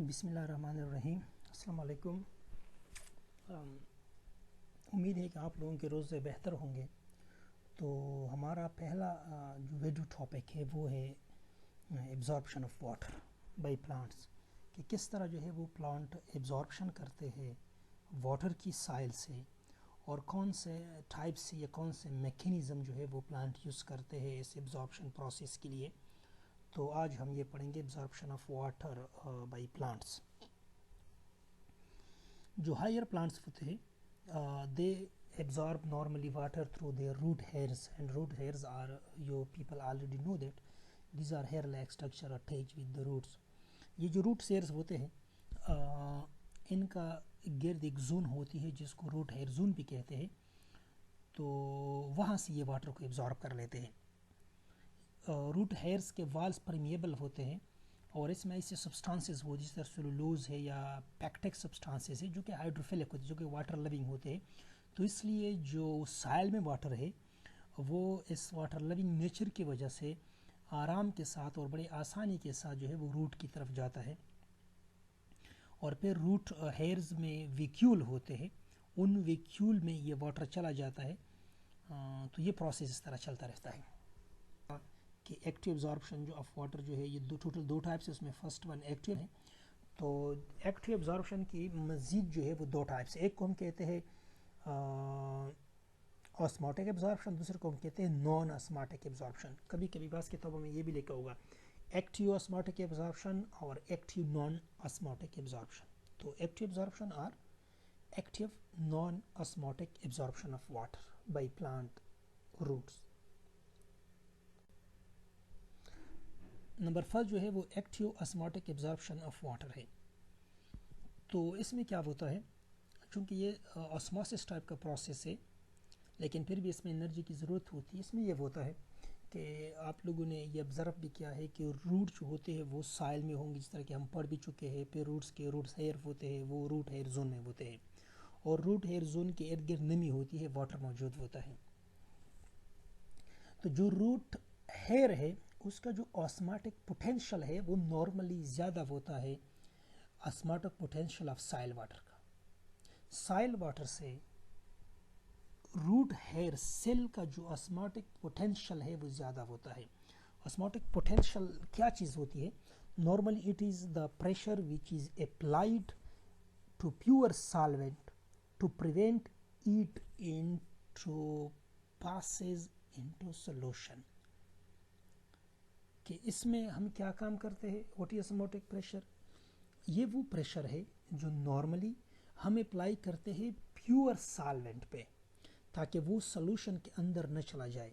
बिस्मिल्लाहिर्रहमानिर्रहीम। अस्सलाम वालेकुम। उम्मीद है कि आप लोगों के रोज़े बेहतर होंगे। तो हमारा पहला जो वीडियो टॉपिक है वो है absorption of water by plants, कि किस तरह जो है वो प्लांट एब्जॉर्प्शन करते हैं वाटर की साइल से, और कौन से टाइप से या कौन से मैकेनिज़्म जो है वो प्लांट यूज़ करते हैं इस एब्जॉर्प्शन प्रोसेस के लिए। तो आज हम ये पढ़ेंगे absorption of water by plants. जो हायर प्लांट्स होते हैं दे absorb normally water through their root hairs, and root hairs are, you people already know that these are hair like structure attached with the roots. ये जो root hairs होते हैं इनका गिर्द एक जोन होती है जिसको रूट हेयर जोन भी कहते हैं। तो वहाँ से ये वाटर को एब्जॉर्ब कर लेते हैं। रूट हेयर्स के वाल्स परमिएबल होते हैं और इसमें ऐसे सब्सटेंसेस हो जिस तरह सेलुलोज है या पैक्टिक सब्सटेंसेस है जो कि हाइड्रोफिलिक होते हैं, जो कि वाटर लविंग होते हैं। तो इसलिए जो साइल में वाटर है वो इस वाटर लविंग नेचर की वजह से आराम के साथ और बड़ी आसानी के साथ जो है वो रूट की तरफ जाता है, और फिर रूट हेयर्स में वैक्यूल होते हैं, उन वैक्यूल में ये वाटर चला जाता है। तो ये प्रोसेस इस तरह चलता रहता है कि एक्टिव एब्जॉर्प्शन जो ऑफ वाटर जो है ये टोटल दो टाइप्स है। उसमें फर्स्ट वन एक्टिव है। तो एक्टिव एब्जॉर्प्शन की मज़ीद जो है वो दो टाइप्स, एक को हम कहते हैं ऑस्मोटिक एब्जॉर्प्शन, दूसरे को हम कहते हैं नॉन ऑस्मोटिक एब्जॉर्प्शन। कभी कभी बास किताबों में ये भी लिखा होगा एक्टिव ऑस्मोटिक एब्जॉर्प्शन और एक्टिव नॉन ऑस्मोटिक एब्जॉर्प्शन। तो एक्टिव एब्जॉर्प्शन और active non osmotic absorption of water by plant roots. Number first जो है वो active osmotic absorption of water है। तो इसमें क्या होता है, चूँकि ये ऑस्मोसिस टाइप का प्रोसेस है लेकिन फिर भी इसमें एनर्जी की ज़रूरत होती है। इसमें ये होता है कि आप लोगों ने ये ऑब्ज़र्व भी किया है कि रूट जो होते हैं वो साइल में होंगे, जिस तरह कि हम पढ़ भी चुके हैं। फिर रूट्स हेयर होते हैं वो रूट हेयर जोन में होते हैं, और रूट हेयर जोन के इर्द गिर्द नमी होती है, वाटर मौजूद होता है। तो जो रूट हेयर है उसका जो ऑस्मोटिक पोटेंशियल है वो नॉर्मली ज़्यादा होता है osmotic potential of soil water का। साइल वाटर से रूट हेयर सेल का जो ऑस्मोटिक पोटेंशियल है वो ज़्यादा होता है। ऑस्मोटिक पोटेंशियल क्या चीज़ होती है? Normally it is the pressure which is applied to pure solvent to prevent it into passage into solution. कि इसमें हम क्या काम करते हैं? What is osmotic pressure? ये वो प्रेशर है जो नॉर्मली हम अप्लाई करते हैं प्योर सॉल्वेंट पे ताकि वो सॉल्यूशन के अंदर न चला जाए।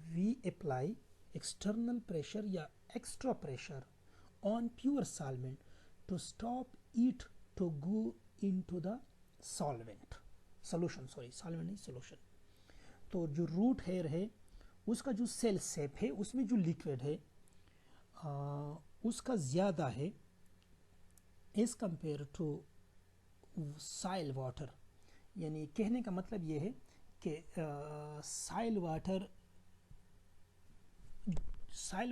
वी अप्लाई एक्सटर्नल प्रेशर या extra pressure on pure solvent to stop it to go into the solvent solution, sorry solvent नहीं सॉल्यूशन। तो जो रूट हेयर है उसका जो सेल शेप है उसमें जो लिक्विड है उसका ज़्यादा है as compare to soil water. यानी कहने का मतलब ये है कि साइल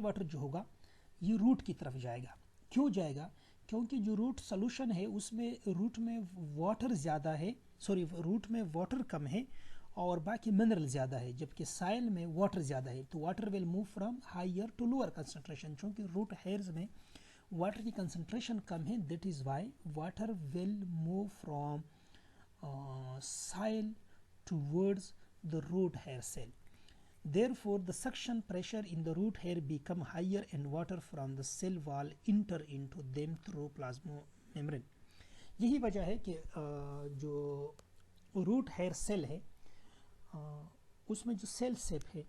वाटर जो होगा ये रूट की तरफ जाएगा। क्यों जाएगा? क्योंकि जो रूट सॉल्यूशन है उसमें रूट में वाटर ज़्यादा है, सॉरी रूट में वाटर कम है और बाकी मिनरल ज़्यादा है, जबकि साइल में वाटर ज़्यादा है। तो water will move from higher to lower concentration. चूँकि रूट हेयर्स में वाटर की कंसंट्रेशन कम है, that is why water will move from soil towards the root hair cell. Therefore, the suction pressure in the root hair become higher and water from the cell wall enter into them through plasma membrane. यही वजह है कि जो root hair cell है उसमें जो cell shape है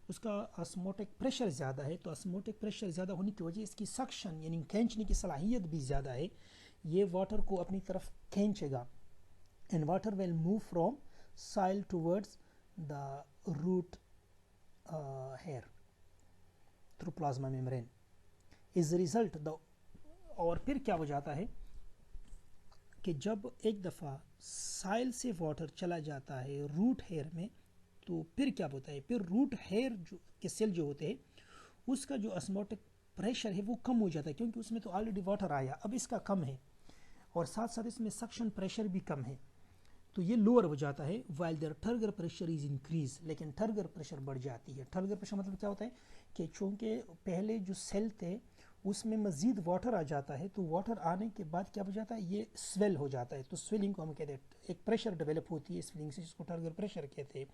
उसका ऑस्मोटिक प्रेशर ज़्यादा है। तो ऑस्मोटिक प्रेशर ज़्यादा होने की वजह इसकी सक्शन यानी खींचने की सलाहियत भी ज़्यादा है। ये वाटर को अपनी तरफ खींचेगा and water will move from soil towards the root hair through plasma membrane. As a result, और फिर क्या हो जाता है कि जब एक दफ़ा साइल से वाटर चला जाता है रूट हेयर में, तो फिर क्या होता है? फिर रूट हेयर जो के सेल जो होते हैं उसका जो ऑस्मोटिक प्रेशर है वो कम हो जाता है, क्योंकि उसमें तो ऑलरेडी वाटर आया, अब इसका कम है, और साथ साथ इसमें सक्शन प्रेशर भी कम है, तो ये लोअर हो जाता है। While there turgor pressure is increase, लेकिन टर्गर प्रेशर बढ़ जाती है। टर्गर प्रेशर मतलब क्या होता है कि चूँकि पहले जो सेल थे उसमें मज़ीद वाटर आ जाता है, तो वाटर आने के बाद क्या हो जाता है, ये स्वेल हो जाता है, तो स्वेलिंग को हम कहते हैं, एक प्रेशर डेवलप होती है स्वेलिंग से, जिसको टर्गर प्रेशर कहते हैं।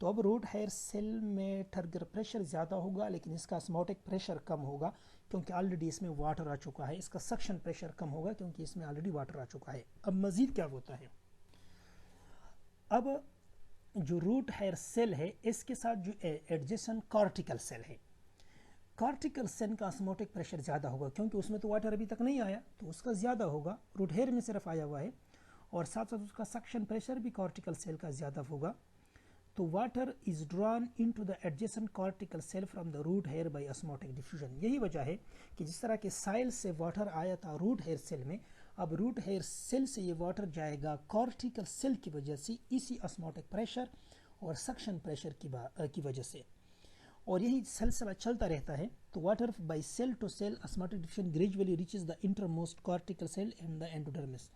तो अब रूट हेयर सेल में टर्गर प्रेशर ज़्यादा होगा, लेकिन इसका ऑस्मोटिक प्रेशर कम होगा, क्योंकि ऑलरेडी इसमें वाटर आ चुका है। इसका सक्शन प्रेशर कम होगा, क्योंकि इसमें ऑलरेडी वाटर आ चुका है। अब मज़ीद क्या होता है, अब जो रूट हेयर सेल है इसके साथ जो एडजेसेंट कॉर्टिकल सेल है, कॉर्टिकल सेल का ऑस्मोटिक प्रेशर ज़्यादा होगा, क्योंकि उसमें तो वाटर अभी तक नहीं आया, तो उसका ज़्यादा होगा। रूट हेयर में सिर्फ आया हुआ है, और साथ साथ उसका सक्शन प्रेशर भी कॉर्टिकल सेल का ज़्यादा होगा। तो water is drawn into the adjacent cortical cell from the root hair by osmotic diffusion. यही वजह है कि जिस तरह के साइल से वाटर आया था रूट हेयर सेल में, अब रूट हेयर सेल से ये वाटर जाएगा कॉर्टिकल सेल की वजह से, इसी ऑस्मोटिक प्रेशर और सक्शन प्रेशर की वजह से, और यही सिलसिला चलता रहता है। तो water by cell to cell osmotic diffusion gradually reaches the innermost cortical cell and the endodermis,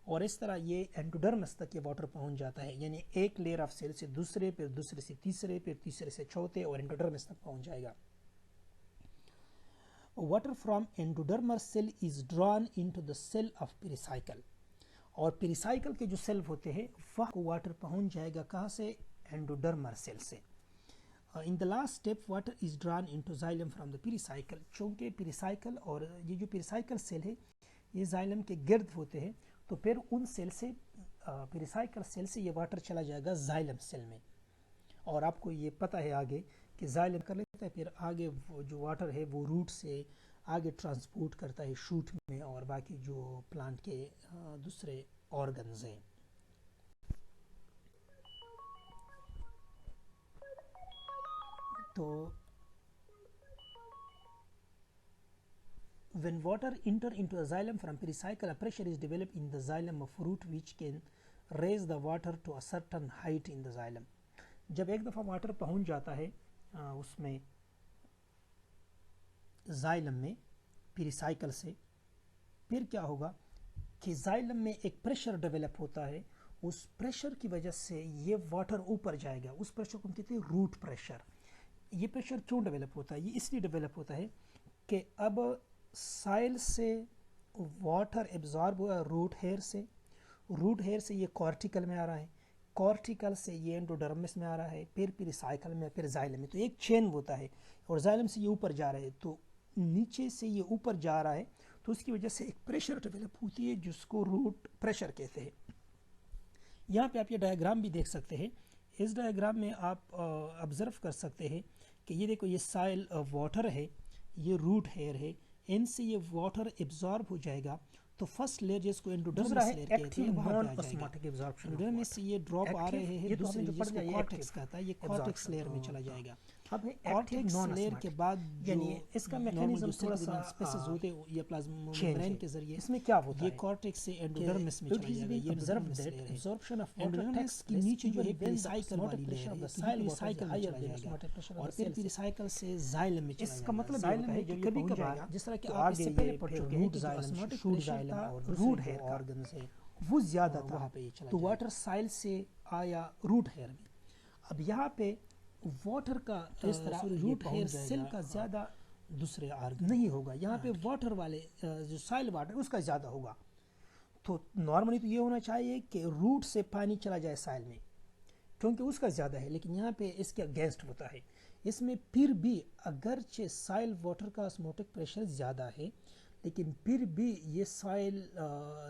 और इस तरह ये एंडोडर्मिस तक ये वाटर पहुंच जाता है, यानी एक लेयर ऑफ सेल से दूसरे, फिर दूसरे से तीसरे, फिर तीसरे से चौथे, और एंडोडर्मिस तक पहुंच जाएगा। Water from endodermal cell is drawn into the cell of pericycle, और पेरिसाइकल के जो सेल होते हैं वह को वाटर पहुंच जाएगा कहाँ से, एंडोडर्मल सेल से। In the last step water is drawn into xylem from the pericycle, चूँकि पेरिसाइकल और ये जो पेरिसाइकल सेल है ये जाइलम के गिर्द होते हैं, तो फिर उन सेल से पेरिसाइकल सेल से ये वाटर चला जाएगा जाइलम सेल में, और आपको ये पता है आगे कि जाइलम कर लेता है, फिर आगे वो जो वाटर है वो रूट से आगे ट्रांसपोर्ट करता है शूट में और बाकी जो प्लांट के दूसरे ऑर्गन्स हैं। तो when water enter into a xylem from pericycle, a pressure is developed in the xylem of root which can raise the water to a certain height in the xylem. जब एक दफ़ा water पहुंच जाता है उसमें xylem में pericycle से, फिर क्या होगा कि जाइलम में एक प्रेशर डेवलप होता है, उस प्रेशर की वजह से ये वाटर ऊपर जाएगा, उस प्रेशर को हम कहते हैं रूट प्रेशर। ये प्रेशर क्यों डेवलप होता है, ये इसलिए डेवलप होता है कि अब साइल से वाटर एब्जॉर्ब हुआ रूट हेयर से, रूट हेयर से ये कॉर्टिकल में आ रहा है, कॉर्टिकल से ये एंडोडर्मिस में आ रहा है, फिर पेरिसाइकल में, फिर जाइलम में, तो एक चेन होता है, और जाइलम से ये ऊपर जा रहा है, तो नीचे से ये ऊपर जा रहा है, तो उसकी वजह से एक प्रेशर डेवलप होती है जिसको रूट प्रेशर कहते हैं। यहाँ पे आप ये डायग्राम भी देख सकते हैं, इस डायग्राम में आप ऑब्जर्व कर सकते हैं कि ये देखो, ये साइल वाटर है, ये रूट हेयर है, इनसे ये वाटर एब्जॉर्ब हो जाएगा, तो फर्स्ट लेयर जिसको एंडोडर्मिस लेयर कहते हैं वहां पे आ जाएगा, एंडोडर्मिस से ये ड्रॉप आ रहे हैं, दूसरी जिसको कॉर्टेक्स कहता है, ये कॉर्टेक्स लेयर में चला जाएगा। अब कॉर्टेक्स लेयर के बाद यानी इसका मैकेनिज्म थोड़ा सा स्पेसेस होते हैं या प्लाज्मा मेम्ब्रेन के जरिए, इसमें क्या होता है, ये कॉर्टेक्स से एंडोडर्मिस में चला जाएगा, ये एब्जॉर्प्शन ऑफ एंडोडर्मिस के नीचे जो है पेरिसाइकल वाली लेयर है, पेरिसाइकल में चला जाएगा, और फिर पेरिसाइकल से जाइलम में चला जाएगा। इसका मतलब ये होता है कि कभी-कभार जिस तरह कि आप इससे पहले पढ़ चुके हैं, शूट जाइलम और रूट हेयर ऑर्गन्स है वो ज़्यादा था, तो वाटर साइल से आया रूट हेयर में। अब यहाँ पे वाटर का इस तरह रूट हेयर सेल का ज़्यादा दूसरे आर्गन नहीं होगा, यहाँ पे वाटर वाले जो साइल वाटर उसका ज़्यादा होगा। तो नॉर्मली तो ये होना चाहिए कि रूट से पानी चला जाए साइल में, क्योंकि उसका ज़्यादा है, लेकिन यहाँ पे इसके अगेंस्ट होता है। इसमें फिर भी अगरचे साइल वाटर का ऑस्मोटिक प्रेशर ज़्यादा है, लेकिन फिर भी ये साइल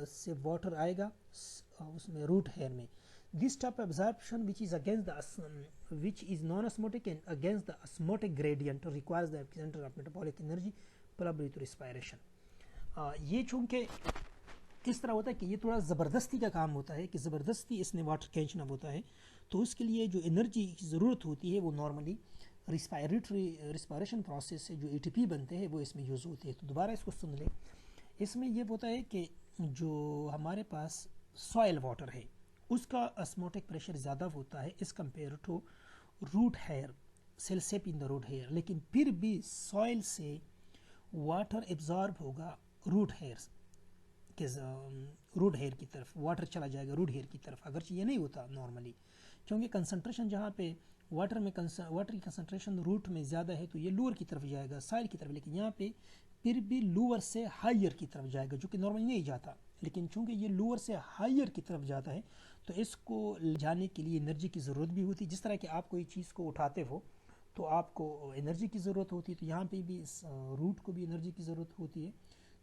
से वाटर आएगा उसमें रूट हेयर में। This type of absorption which is non-osmotic and against the osmotic gradient requires the center of metabolic energy probably to respiration. ये चूँकि किस तरह होता है कि ये थोड़ा ज़बरदस्ती का काम होता है कि ज़बरदस्ती इसने वाटर खींचना होता है, तो उसके लिए जो एनर्जी की ज़रूरत होती है वो नॉर्मली रिस्पायरेशन प्रोसेस से जो ATP बनते हैं वो इसमें यूज़ होते हैं। तो दोबारा इसको सुन लें, इसमें ये होता है कि जो हमारे पास सॉइल वाटर है उसका ऑस्मोटिक प्रेशर ज़्यादा होता है इस compare to root hair cell sap in the root hair, लेकिन फिर भी सॉइल से वाटर एब्जॉर्ब होगा रूट हेयर्स के रूट हेयर की तरफ, वाटर चला जाएगा रूट हेयर की तरफ, अगरचे ये नहीं होता नॉर्मली, क्योंकि कंसंट्रेशन जहाँ पे वाटर की कंसंट्रेशन रूट में ज़्यादा है तो ये लोअर की तरफ जाएगा, साइड की तरफ, लेकिन यहाँ पे फिर भी लोअर से हायर की तरफ जाएगा, जो कि नॉर्मली नहीं जाता, लेकिन चूंकि ये लोअर से हायर की तरफ जाता है तो इसको जाने के लिए एनर्जी की ज़रूरत भी होती है। जिस तरह कि आप कोई चीज़ को उठाते हो तो आपको एनर्जी की ज़रूरत होती है, तो यहाँ पे भी इस रूट को भी एनर्जी की ज़रूरत होती है।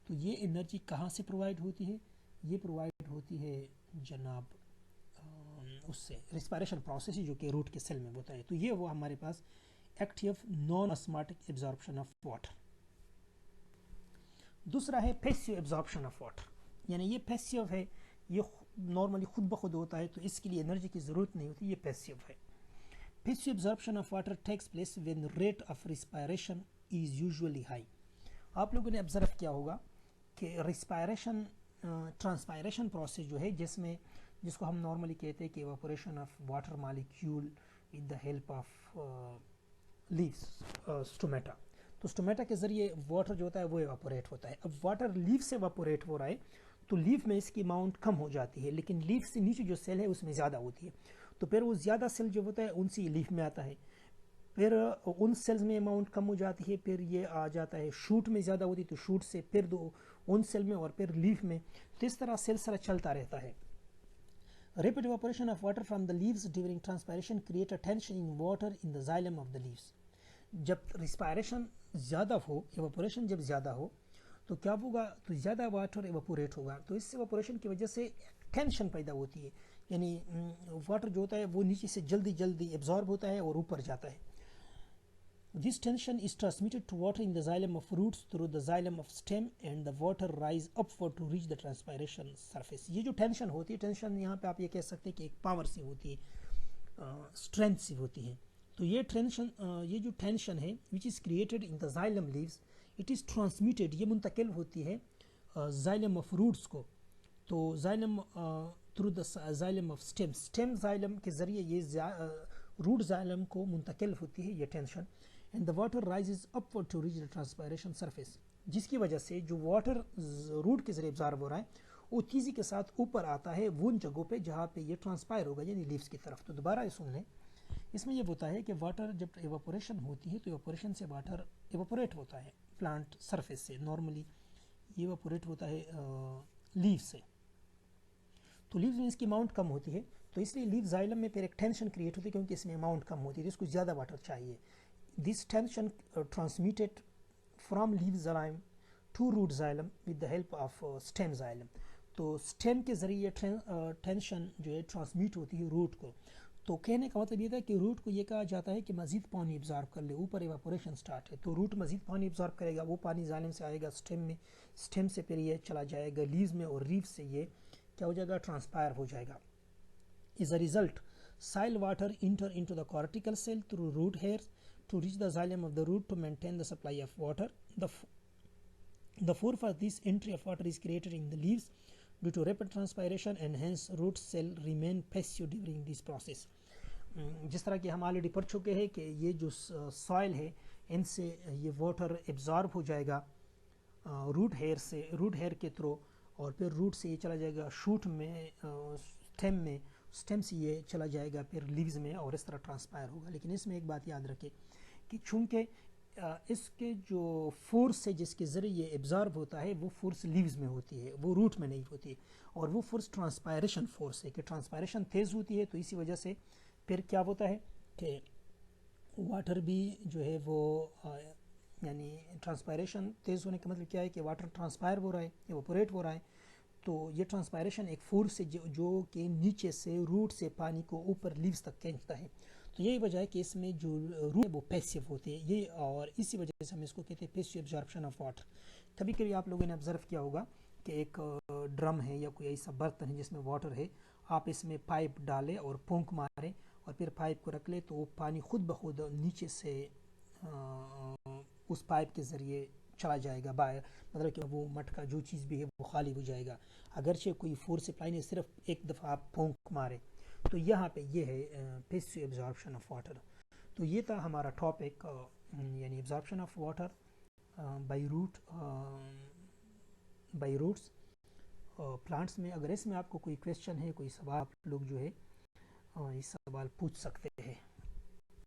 तो ये एनर्जी कहाँ से प्रोवाइड होती है? ये प्रोवाइड होती है जनाब उससे रिस्पायरेशन प्रोसेस जो कि रूट के सेल में होता है। तो ये वो हमारे पास active non osmotic absorption of water. दूसरा है पैसिव एब्जॉर्प्शन ऑफ वाटर, यानी ये पैसिव है, ये नॉर्मली खुद ब खुद होता है तो इसके लिए एनर्जी की ज़रूरत नहीं होती, ये पैसिव है। Passive absorption of water takes place when rate of respiration is usually high. आप लोगों ने ऑब्जर्व किया होगा कि रिस्पायरेशन ट्रांसपायरेशन प्रोसेस जो है जिसको हम नॉर्मली कहते हैं कि evaporation of water molecule with the help of leaves stomata, तो स्टोमेटा के ज़रिए वाटर जो होता है वो इवापोरेट होता है। अब वाटर लीव से इवापोरेट हो रहा है तो लीव में इसकी अमाउंट कम हो जाती है, लेकिन लीव से नीचे जो सेल है उसमें ज़्यादा होती है, तो फिर वो ज़्यादा सेल जो होता है उनसे लीव में आता है, फिर उन सेल्स में अमाउंट कम हो जाती है, फिर ये आ जाता है शूट में ज़्यादा होती है तो शूट से फिर दो उन सेल में और फिर लीफ में, तो इस तरह सिलसिला चलता रहता है। Rapid evaporation of water from the leaves during transpiration create a tension in water in the xylem of the leaves। जब रिस्पायरेशन ज़्यादा हो, एवापोरेशन जब ज़्यादा हो तो क्या होगा, तो ज़्यादा वाटर एवापोरेट होगा, तो इस एवापोरेशन की वजह से टेंशन पैदा होती है, यानी वाटर जो होता है वो नीचे से जल्दी जल्दी एब्जॉर्ब होता है और ऊपर जाता है। This tension is transmitted to water in the xylem of roots through the xylem of stem and the water rise upward to reach the transpiration surface। ये जो टेंशन होती है, टेंशन यहाँ पे आप ये कह सकते हैं कि एक पावर से होती है, स्ट्रेंथ से होती है। तो ये जो टेंशन है which is created in the xylem leaves, it is transmitted, ये मुंतकिल होती है xylem ऑफ रूट्स को, तो xylem through the xylem of stem, stem xylem के ज़रिए ये रूट xylem को मुंतकिल होती है ये tension, and the water rises upward to reach the transpiration surface, जिसकी वजह से जो वाटर रूट के जरिए एब्जॉर्ब हो रहा है वो तेज़ी के साथ ऊपर आता है वो उन जगहों पे जहाँ पे ये ट्रांसपायर होगा, यानी लीव्स की तरफ। तो दोबारा ये सुन लें, इसमें ये होता है कि वाटर जब एवापोरेशन होती है तो एवापोरेशन से वाटर एवापोरेट होता है प्लांट सरफेस से, नॉर्मली ये एवापोरेट होता है लीव से, तो लीव्स में इसकी अमाउंट कम होती है, तो इसलिए लीव जाइलम में फिर एक टेंशन क्रिएट होती है क्योंकि इसमें अमाउंट कम होती है, तो इसको ज़्यादा वाटर चाहिए। This tension transmitted from leaf xylem to root xylem with the help of stem xylem। तो स्टेम के ज़रिए टेंशन जो है ट्रांसमिट होती है रूट को, तो कहने का मतलब ये था कि रूट को ये कहा जाता है कि मज़ीद पानी एब्जॉर्ब कर ले, ऊपर एवापोरेशन स्टार्ट है तो रूट मज़ीद पानी एब्जॉर्ब करेगा, वो पानी जालिम से आएगा स्टेम में, स्टेम से फिर ये चला जाएगा लीव्स में और लीव्स से ये क्या हो जाएगा, ट्रांसपायर हो जाएगा। Is a result soil water enter into the cortical cell through root hairs to reach the xylem of the root to maintain the supply of water। Therefore, for this entry of water is created in the leaves due to rapid transpiration and hence root cell remain passive during this process। जिस तरह कि हम already पढ़ चुके हैं कि ये जो सॉइल है इनसे ये वाटर एब्जॉर्ब हो जाएगा रूट हेयर से, रूट हेयर के थ्रू, और फिर रूट से ये चला जाएगा शूट में, स्टेम में, स्टेम से ये चला जाएगा फिर लीव्स में और इस तरह ट्रांसपायर होगा। लेकिन इसमें एक बात याद रखें कि चूँकि इसके जो फोर्स है जिसके ज़रिए ये एब्जॉर्ब होता है वो फोर्स लीव्स में होती है, वो रूट में नहीं होती, और वो फोर्स ट्रांसपायरेशन फोर्स है कि ट्रांसपायरेशन तेज़ होती है, तो इसी वजह से फिर क्या होता है कि वाटर भी जो है वो यानी ट्रांसपायरेशन तेज़ होने का मतलब क्या है कि वाटर ट्रांसपायर हो रहा है, एवापोरेट हो रहा है, तो ये ट्रांसपायरेशन एक फोर्स है जो कि नीचे से रूट से पानी को ऊपर लीव्स तक खींचता है, तो यही वजह है कि इसमें जो रूट है वो पैसिव होती है ये, और इसी वजह से हम इसको कहते हैं पैसिव एब्जॉर्प्शन ऑफ वाटर। कभी कभी आप लोगों ने ऑब्जर्व किया होगा कि एक ड्रम है या कोई ऐसा बर्तन है जिसमें वाटर है, आप इसमें पाइप डालें और फूंक मारें और फिर पाइप को रख ले तो वो पानी खुद ब खुद नीचे से उस पाइप के ज़रिए चला जाएगा, मतलब कि वो मटका जो चीज़ भी है वो खाली हो जाएगा, अगरचे कोई फोर्स अप्लाई नहीं, सिर्फ एक दफ़ा आप फूंक मारे। तो यहाँ पे ये है पैसिव एब्जॉर्प्शन ऑफ वाटर। तो ये था हमारा टॉपिक यानी absorption of water by roots plants میں. اگر اس میں آپ کو کوئی کویشچن ہے, کوئی سوال, آپ لوگ جو ہے اس سوال پوچھ سکتے ہیں.